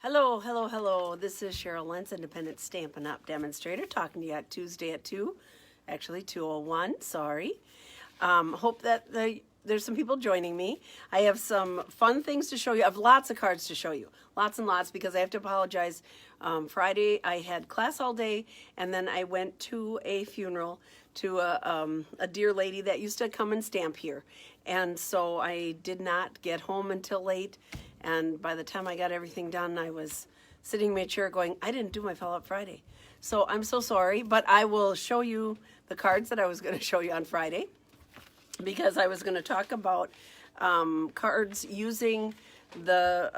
Hello, hello, hello. This is Cheryl Lentz, Independent Stampin' Up! Demonstrator, talking to you at Tuesday at 2. Actually, 2:01, sorry. Hope that there's some people joining me. I have some fun things to show you. I have lots of cards to show you. Lots and lots, because I have to apologize. Friday, I had class all day, and then I went to a funeral to a dear lady that used to come and stamp here. And so I did not get home until late. And by the time I got everything done, I was sitting in my chair going, I didn't do my follow-up Friday. So I'm so sorry, but I will show you the cards that I was going to show you on Friday, because I was going to talk about cards using the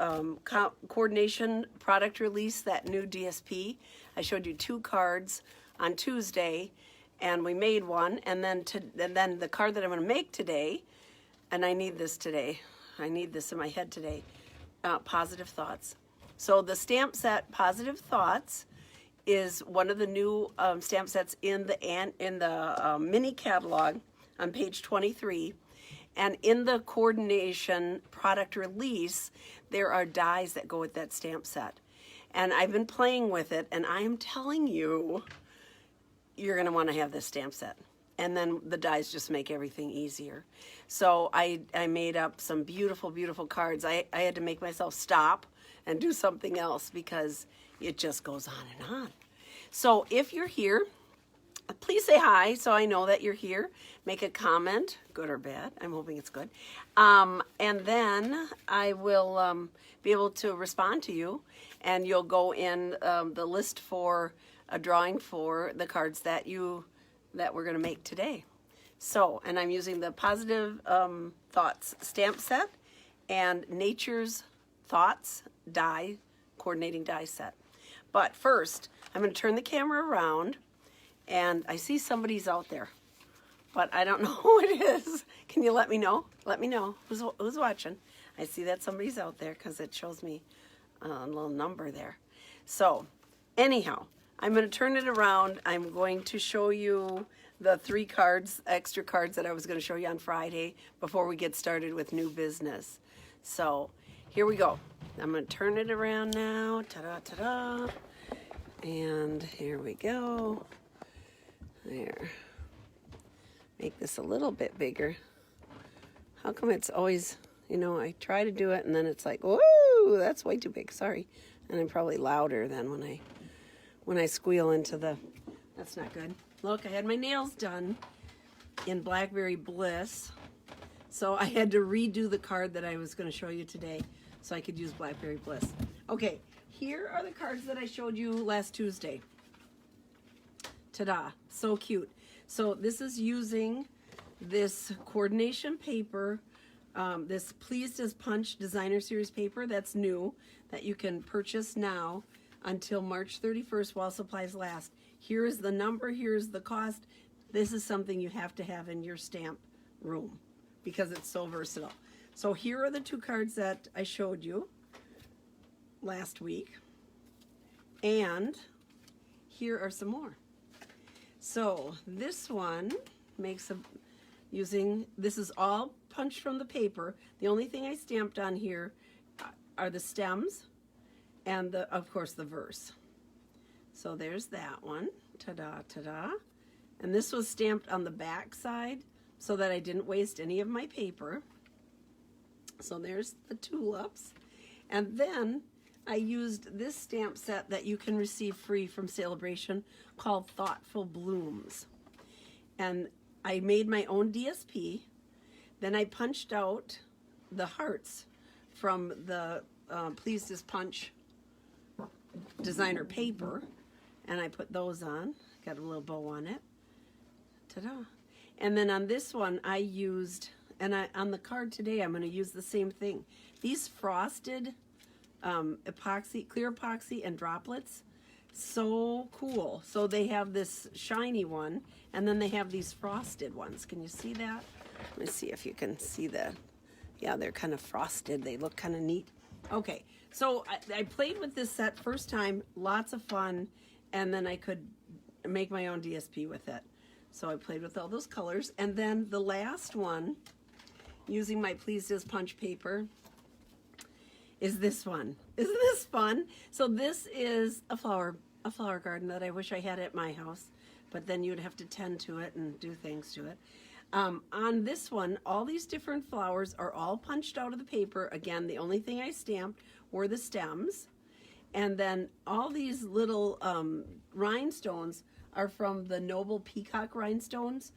coordination product release, that new DSP. I showed you 2 cards on Tuesday, and we made one, and then the card that I'm going to make today, and I need this today. I need this in my head today. Positive Thoughts. So the stamp set Positive Thoughts is one of the new stamp sets in the mini catalog on page 23. And in the coordination product release, there are dies that go with that stamp set. And I've been playing with it, and I am telling you, you're going to want to have this stamp set. And then the dies just make everything easier. So I made up some beautiful, beautiful cards. I had to make myself stop and do something else because it just goes on and on. So if you're here, please say hi so I know that you're here. Make a comment, good or bad. I'm hoping it's good. And then I will be able to respond to you, and you'll go in the list for a drawing for the cards that we're going to make today. So, and I'm using the Positive Thoughts stamp set and Nature's Thoughts die, coordinating die set. But first, I'm going to turn the camera around, and I see somebody's out there, but I don't know who it is. Can you let me know? Let me know who's watching. I see that somebody's out there because it shows me a little number there. So, anyhow, I'm going to turn it around. I'm going to show you the 3 cards, extra cards that I was going to show you on Friday before we get started with new business. So here we go. I'm going to turn it around now. Ta-da, ta-da. And here we go. There. Make this a little bit bigger. How come it's always, I try to do it and then it's like, whoa, that's way too big. Sorry. And I'm probably louder than when I squeal into the, that's not good. Look, I had my nails done in Blackberry Bliss, so I had to redo the card that I was going to show you today so I could use Blackberry Bliss. Okay, here are the cards that I showed you last Tuesday. Ta-da, so cute. So this is using this coordination paper, this Pleased as Punch Designer Series paper that's new, that you can purchase now until March 31st while supplies last. Here is the number, here's the cost. This is something you have to have in your stamp room because it's so versatile. So here are the 2 cards that I showed you last week. And here are some more. So this one makes this is all punched from the paper. The only thing I stamped on here are the stems and of course the verse. So there's that one. Ta-da, ta-da. And this was stamped on the back side so that I didn't waste any of my paper. So there's the tulips. And then I used this stamp set that you can receive free from Celebration called Thoughtful Blooms. And I made my own DSP. Then I punched out the hearts from the Pleased as Punch designer paper, and I put those on. Got a little bow on it. Ta-da. And then on this one I used, and on the card today I'm going to use the same thing. These frosted epoxy, clear epoxy and droplets, so cool. So they have this shiny one, and then they have these frosted ones. Can you see that? Let me see if you can see yeah, they're kind of frosted. They look kind of neat. Okay, so I played with this set first time, lots of fun, and then I could make my own DSP with it. So I played with all those colors, and then the last one, using my Pleased as Punch paper, is this one. Isn't this fun? So this is a flower garden that I wish I had at my house, but then you'd have to tend to it and do things to it. On this one, all these different flowers are all punched out of the paper. Again, the only thing I stamped were the stems. And then all these little rhinestones are from the Noble Peacock rhinestones.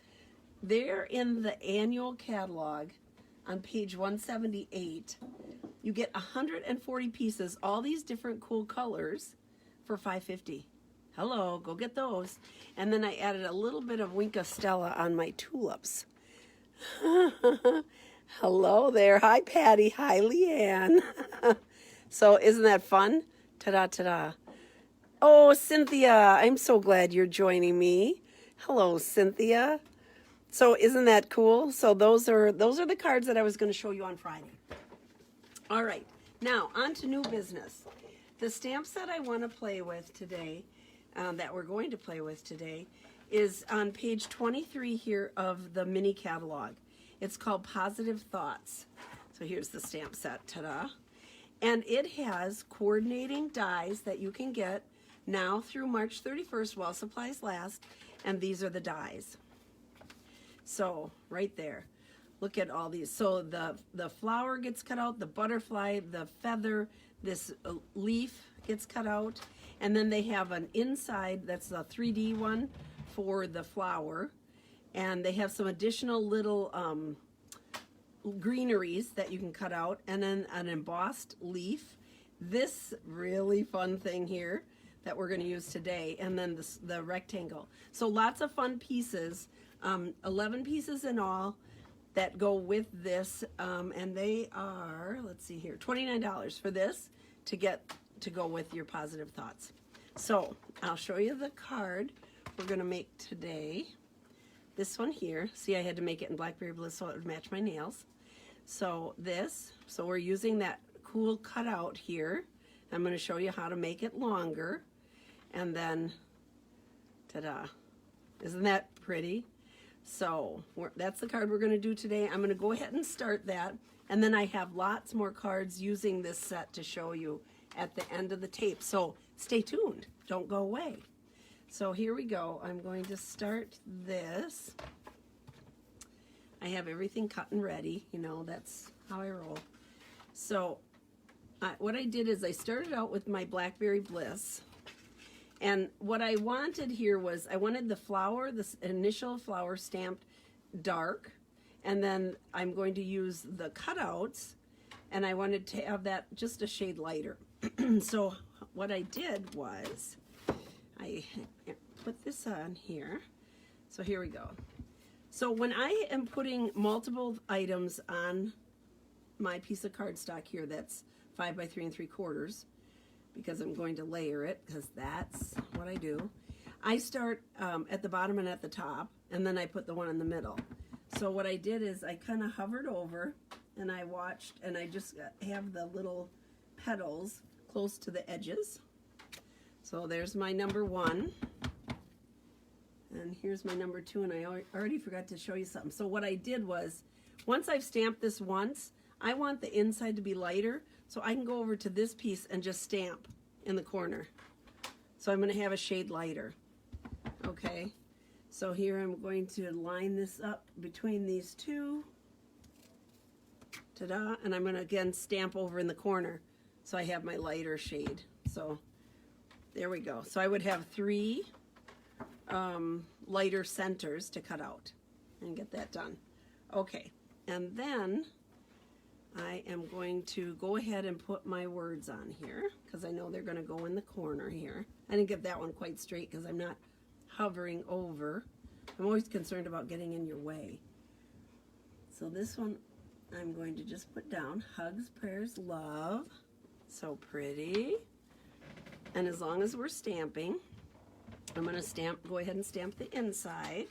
They're in the annual catalog on page 178. You get 140 pieces, all these different cool colors for $5.50. Hello, go get those. And then I added a little bit of Winka Stella on my tulips. Hello there. Hi, Patty. Hi, Leanne. So isn't that fun? Ta-da, ta-da. Oh, Cynthia, I'm so glad you're joining me. Hello, Cynthia. So isn't that cool? So those are the cards that I was going to show you on Friday. All right, now on to new business. The stamp set I want to play with today, that we're going to play with today, is on page 23 here of the mini catalog. It's called Positive Thoughts. So here's the stamp set, ta-da. And it has coordinating dies that you can get now through March 31st while supplies last, and these are the dies. So right there, look at all these. So the flower gets cut out, the butterfly, the feather, this leaf gets cut out, and then they have an inside that's a 3D one for the flower, and they have some additional little greeneries that you can cut out, and then an embossed leaf, this really fun thing here that we're going to use today, and then the rectangle. So lots of fun pieces, 11 pieces in all that go with this, and they are, let's see here, $29 for this to go with your Positive Thoughts. So I'll show you the card we're going to make today. This one here, see, I had to make it in Blackberry Bliss so it would match my nails. So we're using that cool cutout here. I'm going to show you how to make it longer. And then, ta-da. Isn't that pretty? So that's the card we're going to do today. I'm going to go ahead and start that. And then I have lots more cards using this set to show you at the end of the tape. So stay tuned. Don't go away. So here we go. I'm going to start this. I have everything cut and ready. You know, that's how I roll. So what I did is I started out with my Blackberry Bliss. And what I wanted here was I wanted the flower, this initial flower stamped dark. And then I'm going to use the cutouts. And I wanted to have that just a shade lighter. So what I did was I put this on here. So here we go. So when I am putting multiple items on my piece of cardstock here, that's 5 by 3 3/4, because I'm going to layer it, because that's what I do. I start at the bottom and at the top, and then I put the one in the middle. So what I did is I kind of hovered over, and I watched, and I just have the little petals close to the edges. So there's my number 1. And here's my number 2, and I already forgot to show you something. So what I did was, once I've stamped this once, I want the inside to be lighter, so I can go over to this piece and just stamp in the corner. So I'm going to have a shade lighter. Okay, so here I'm going to line this up between these two. Ta-da, and I'm going to again stamp over in the corner, so I have my lighter shade. So there we go. So I would have 3 lighter centers to cut out and get that done. Okay, and then I am going to go ahead and put my words on here because I know they're going to go in the corner here. I didn't get that one quite straight because I'm not hovering over. I'm always concerned about getting in your way. So this one I'm going to just put down, hugs, prayers, love. So pretty. And as long as we're stamping, I'm going to go ahead and stamp the inside.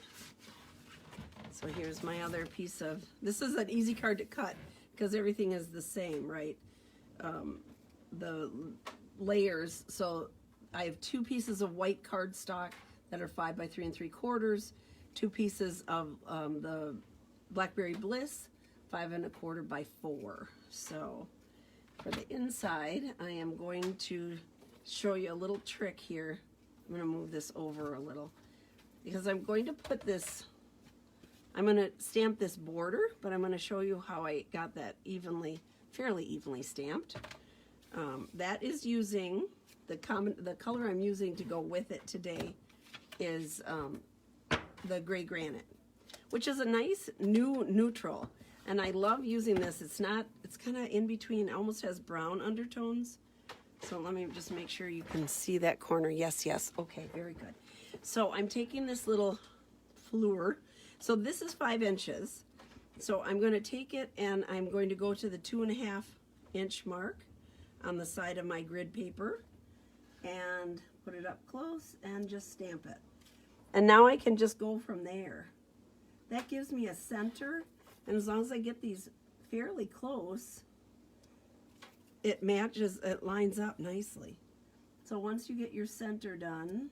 So here's my other piece of, this is an easy card to cut because everything is the same, right? The layers, so I have 2 pieces of white cardstock that are 5 by 3 3/4, 2 pieces of the Blackberry Bliss, 5 1/4 by 4. So For the inside, I am going to show you a little trick here. I'm going to move this over a little because I'm going to put this, I'm going to stamp this border, but I'm going to show you how I got that fairly evenly stamped. That is using, the color I'm using to go with it today is the gray granite, which is a nice new neutral. And I love using this. It's kind of in between, almost has brown undertones. So let me just make sure you can see that corner. Yes, yes. Okay, very good. So I'm taking this little fleur. So this is 5 inches. So I'm going to take it and I'm going to go to the 2.5 inch mark on the side of my grid paper and put it up close and just stamp it. And now I can just go from there. That gives me a center, and as long as I get these fairly close, it matches, it lines up nicely. So once you get your center done,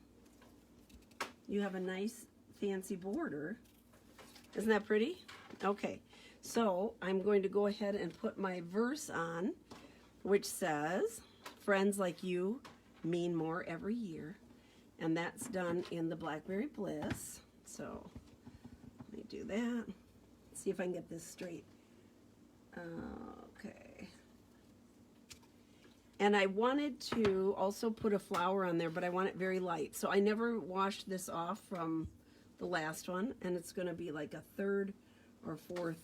you have a nice fancy border. Isn't that pretty? Okay, so I'm going to go ahead and put my verse on, which says, friends like you mean more every year. And that's done in the Blackberry Bliss. So let me do that. Let's see if I can get this straight. Okay. And I wanted to also put a flower on there, but I want it very light. So I never washed this off from the last one, and it's going to be like a 3rd or 4th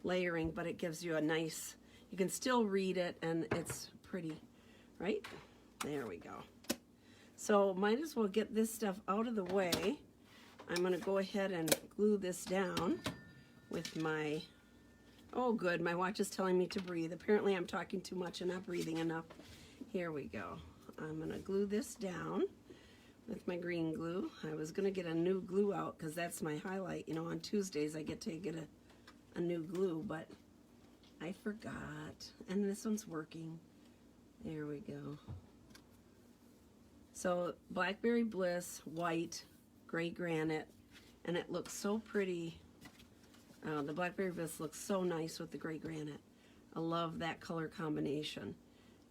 layering, but it gives you a nice, you can still read it, and it's pretty, right? There we go. So might as well get this stuff out of the way. I'm going to go ahead and glue this down with my, oh good, my watch is telling me to breathe. Apparently I'm talking too much and not breathing enough. Here we go. I'm going to glue this down with my green glue. I was going to get a new glue out because that's my highlight. You know, on Tuesdays I get to get a new glue, but I forgot. And this one's working. There we go. So Blackberry Bliss, white, gray granite, and it looks so pretty. The Blackberry Bliss looks so nice with the gray granite. I love that color combination.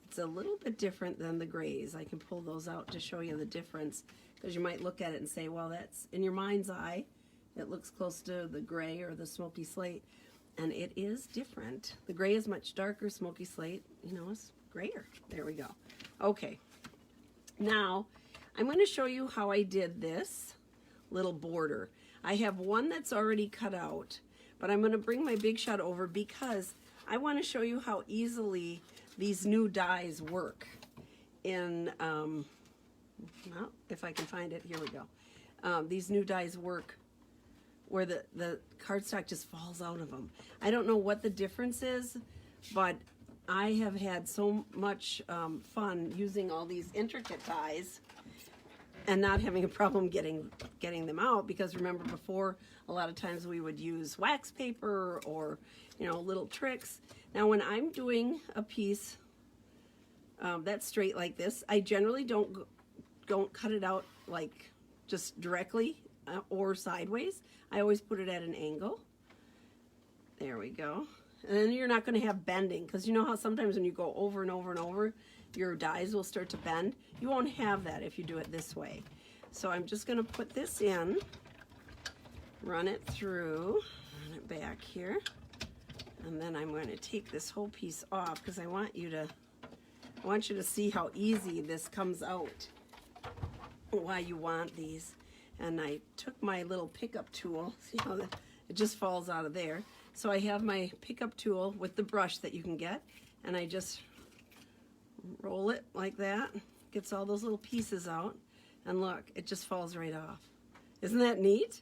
It's a little bit different than the grays. I can pull those out to show you the difference, because you might look at it and say, well, that's, in your mind's eye, it looks close to the gray or the smoky slate, and it is different. The gray is much darker, smoky slate, you know, it's grayer. There we go. Okay. Now, I'm going to show you how I did this little border. I have one that's already cut out, but I'm going to bring my Big Shot over because I want to show you how easily these new dies work in, well, if I can find it, here we go. These new dies work where the cardstock just falls out of them. I don't know what the difference is, but I have had so much fun using all these intricate dies and not having a problem getting them out, because remember before, a lot of times we would use wax paper or, you know, little tricks. Now when I'm doing a piece that's straight like this, I generally don't cut it out like just directly or sideways. I always put it at an angle. There we go. And then you're not going to have bending, because you know how sometimes when you go over and over and over, your dies will start to bend. You won't have that if you do it this way. So I'm just going to put this in, run it through, run it back here, and then I'm going to take this whole piece off because I want you to see how easy this comes out, why you want these. And I took my little pickup tool, see how it just falls out of there. So I have my pickup tool with the brush that you can get, and I just roll it like that, gets all those little pieces out, and look, it just falls right off. Isn't that neat?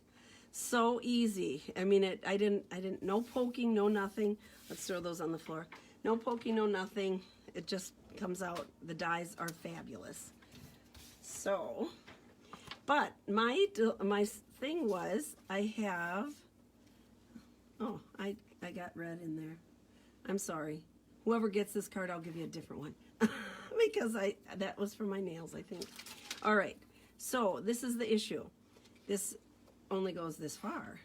So easy. I mean, I didn't, no poking, no nothing. Let's throw those on the floor. No poking, no nothing. It just comes out. The dies are fabulous. So, but my thing was, I have, oh, I got red in there. I'm sorry. Whoever gets this card, I'll give you a different one. Because that was for my nails, I think. All right, so this is the issue. This only goes this far.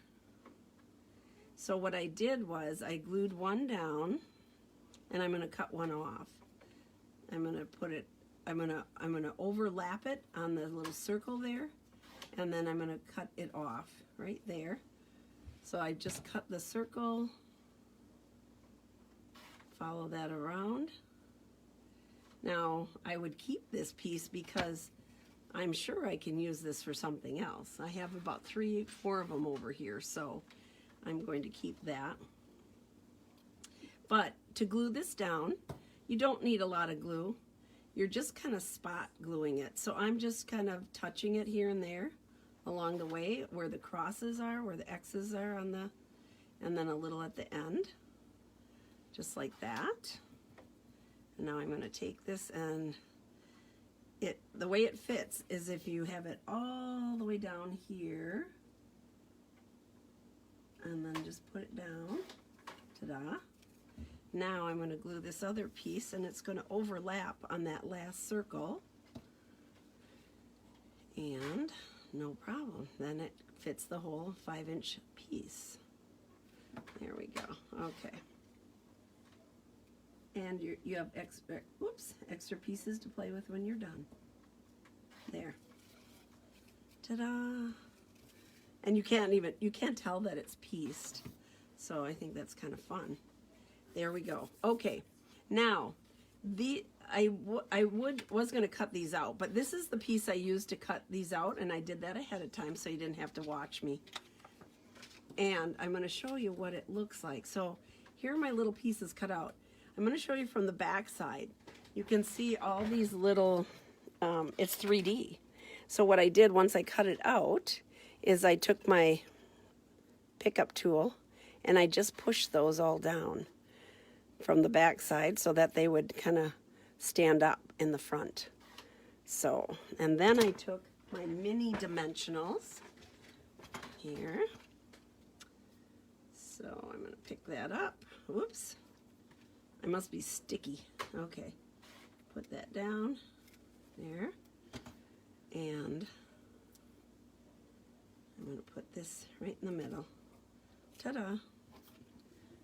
So what I did was I glued one down and I'm going to cut one off. I'm going to put it, I'm going to overlap it on the little circle there, and then I'm going to cut it off right there. So I just cut the circle, follow that around. Now I would keep this piece because I'm sure I can use this for something else. I have about 3, 4 of them over here, so I'm going to keep that. But to glue this down, you don't need a lot of glue. You're just kind of spot gluing it. So I'm just kind of touching it here and there along the way where the crosses are, where the X's are on the, and then a little at the end, just like that. And now I'm going to take this, and the way it fits is if you have it all the way down here, and then just put it down. Ta-da. Now I'm going to glue this other piece, and it's going to overlap on that last circle. And no problem. Then it fits the whole 5-inch piece. There we go. Okay. And you have extra pieces to play with when you're done. There. Ta-da! And you can't tell that it's pieced. So I think that's kind of fun. There we go. Okay. Now, I was going to cut these out, but this is the piece I used to cut these out, and I did that ahead of time so you didn't have to watch me. And I'm going to show you what it looks like. So here are my little pieces cut out. I'm going to show you from the back side. You can see all these little, it's 3D. So what I did once I cut it out is I took my pickup tool and I just pushed those all down from the back side so that they would kind of stand up in the front. So, and then I took my mini dimensionals here. So I'm going to pick that up. Whoops. I must be sticky. Okay. Put that down there. And I'm going to put this right in the middle. Ta-da.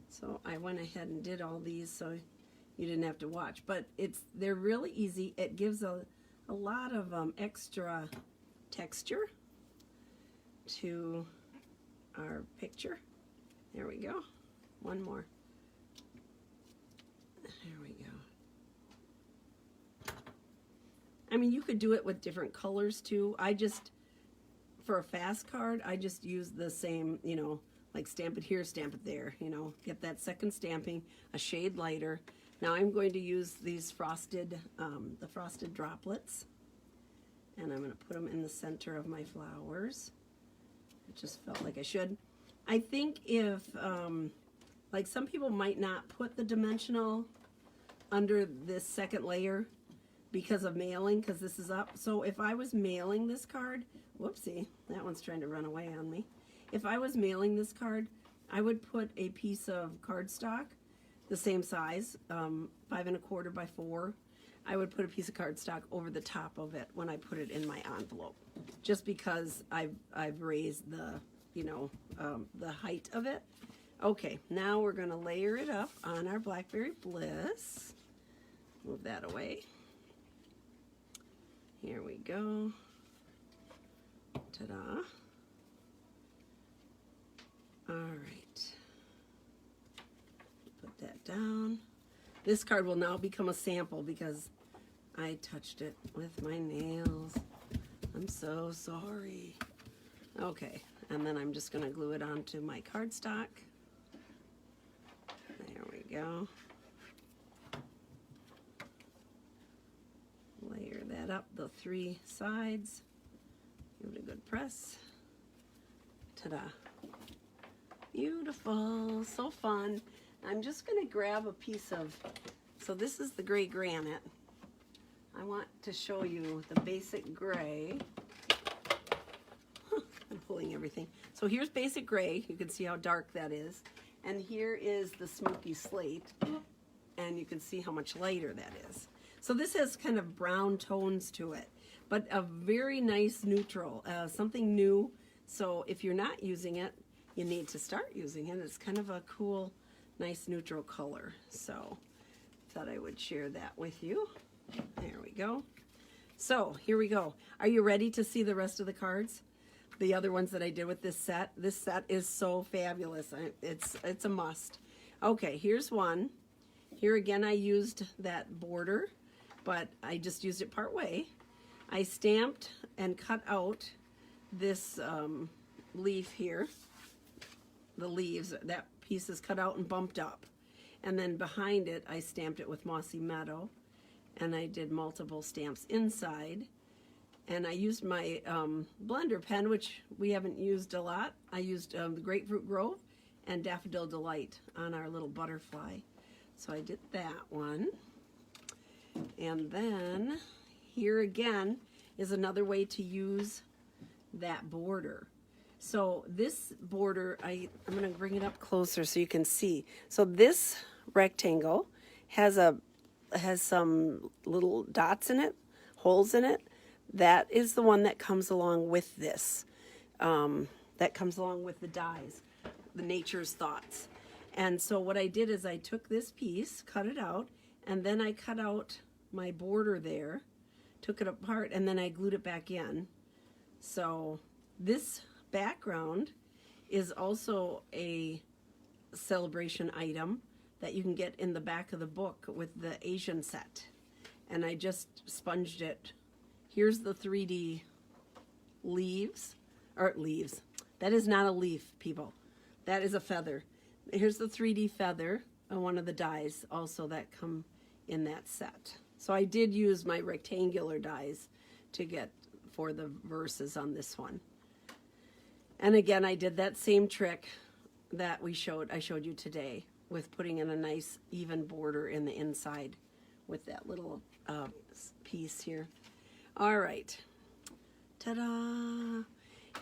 So I went ahead and did all these so you didn't have to watch. But they're really easy. It gives a lot of extra texture to our picture. There we go. One more. There we go. I mean, you could do it with different colors too. For a fast card, I just use the same, like stamp it here, stamp it there, get that second stamping, a shade lighter. Now I'm going to use these frosted droplets, and I'm going to put them in the center of my flowers. It just felt like I should. I think if, like some people might not put the dimensional under this second layer because of mailing, because this is up. So if I was mailing this card, whoopsie, that one's trying to run away on me. If I was mailing this card, I would put a piece of cardstock, the same size, 5 1/4 by 4. I would put a piece of cardstock over the top of it when I put it in my envelope, just because I've raised the, the height of it. Okay, now we're going to layer it up on our Blackberry Bliss. Move that away. Here we go. Ta-da. All right. Put that down. This card will now become a sample because I touched it with my nails. I'm so sorry. Okay, and then I'm just going to glue it onto my cardstock. There we go. Layer that up the 3 sides. Give it a good press. Ta-da. Beautiful. So fun. I'm just going to grab a piece of, so this is the gray granite. I want to show you the basic gray. I'm pulling everything. So here's basic gray. You can see how dark that is. And here is the smoky slate. And you can see how much lighter that is. So this has kind of brown tones to it, but a very nice neutral, something new. So if you're not using it, you need to start using it. It's kind of a cool, nice neutral color. So thought I would share that with you. There we go. So here we go. Are you ready to see the rest of the cards? The other ones that I did with this set. This set is so fabulous. It's a must. Okay, here's one. Here again I used that border, but I just used it part way. I stamped and cut out this leaf here. The leaves, that piece is cut out and bumped up. And then behind it, I stamped it with Mossy Meadow. And I did multiple stamps inside. And I used my blender pen, which we haven't used a lot. I used the Grapefruit Grove and Daffodil Delight on our little butterfly. So I did that one. And then here again is another way to use that border. So this border, I'm going to bring it up closer so you can see. So this rectangle has some little dots in it, holes in it. That is the one that comes along with this. That comes along with the dies, the Nature's Thoughts. And so what I did is I took this piece, cut it out, and then I cut out my border there, took it apart, and then I glued it back in. So this background is also a celebration item that you can get in the back of the book with the Asian set. And I just sponged it. Here's the 3D leaves. That is not a leaf, people. That is a feather. Here's the 3D feather and one of the dies also that come in that set. So I did use my rectangular dies to get for the verses on this one. And again, I did that same trick that I showed you today with putting in a nice even border in the inside with that little piece here. All right, ta-da!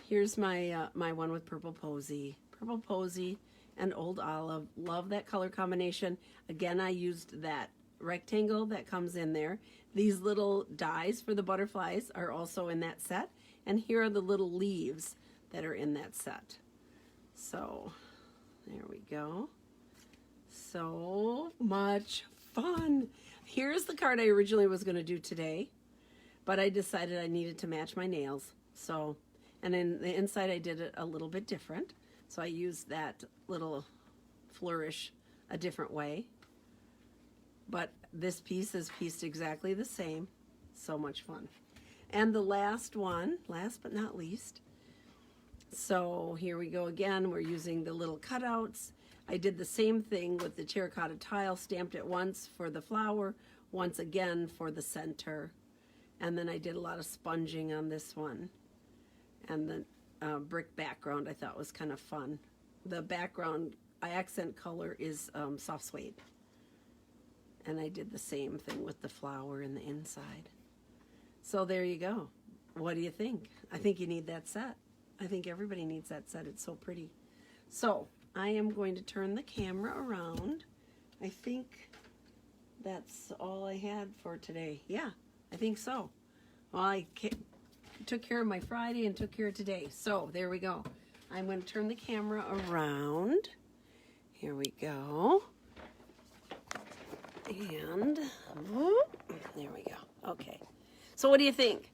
Here's my my one with Purple Posy. Purple Posy and Old Olive. Love that color combination. Again, I used that rectangle that comes in there. These little dies for the butterflies are also in that set. And here are the little leaves that are in that set. So there we go. So much fun. Here's the card I originally was going to do today, but I decided I needed to match my nails. So, and in the inside I did it a little bit different. So I used that little flourish a different way. But this piece is pieced exactly the same. So much fun. And the last one, last but not least. So here we go again. We're using the little cutouts. I did the same thing with the terracotta tile, stamped it once for the flower, once again for the center. And then I did a lot of sponging on this one. And the brick background I thought was kind of fun. The background accent color is soft suede. And I did the same thing with the flower in the inside. So there you go. What do you think? I think you need that set. I think everybody needs that set. It's so pretty. So I am going to turn the camera around. I think that's all I had for today. Yeah, I think so. Well, I took care of my Friday and took care of today. So there we go. I'm going to turn the camera around. Here we go. And whoop, there we go. Okay. So what do you think?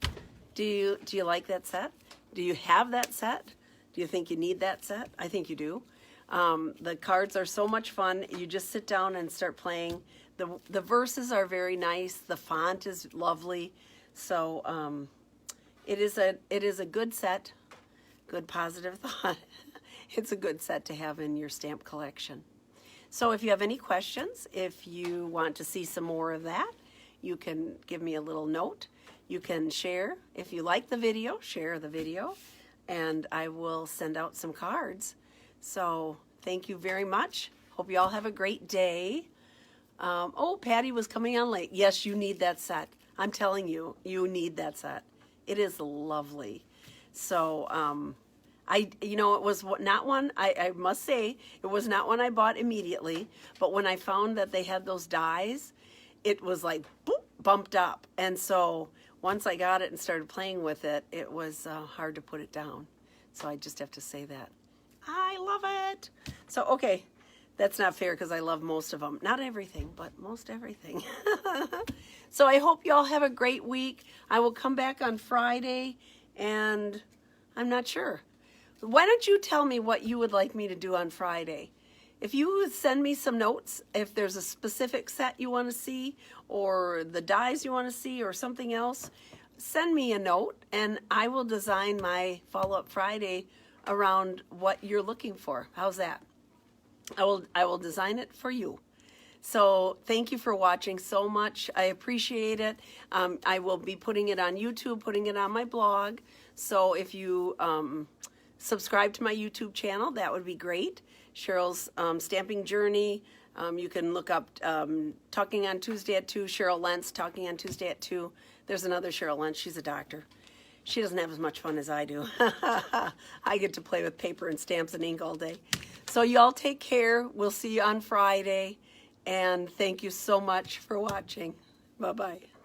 Do you like that set? Do you have that set? Do you think you need that set? I think you do. The cards are so much fun. You just sit down and start playing. The verses are very nice. The font is lovely. So it is a good set. Good positive thought. It's a good set to have in your stamp collection. So if you have any questions, if you want to see some more of that, you can give me a little note. You can share. If you like the video, share the video, and I will send out some cards. So thank you very much. Hope you all have a great day. Oh, Patty was coming on late. Yes, you need that set. I'm telling you, you need that set. It is lovely. So it was not one, I must say, it was not one I bought immediately, but when I found that they had those dies, it was like boop, bumped up. And so once I got it and started playing with it, it was hard to put it down. So I just have to say that. I love it. So, okay. That's not fair because I love most of them. Not everything, but most everything. So I hope you all have a great week. I will come back on Friday, and I'm not sure. Why don't you tell me what you would like me to do on Friday? If you would send me some notes, if there's a specific set you want to see, or the dies you want to see, or something else, send me a note, and I will design my follow-up Friday around what you're looking for. How's that? I will design it for you. So thank you for watching so much. I appreciate it. I will be putting it on YouTube, putting it on my blog. So if you subscribe to my YouTube channel, that would be great. Cheryl's Stamping Journey. You can look up Talking on Tuesday at 2, Cheryl Lentz, Talking on Tuesday at 2. There's another Cheryl Lentz. She's a doctor. She doesn't have as much fun as I do. I get to play with paper and stamps and ink all day. So y'all take care. We'll see you on Friday. And thank you so much for watching. Bye-bye.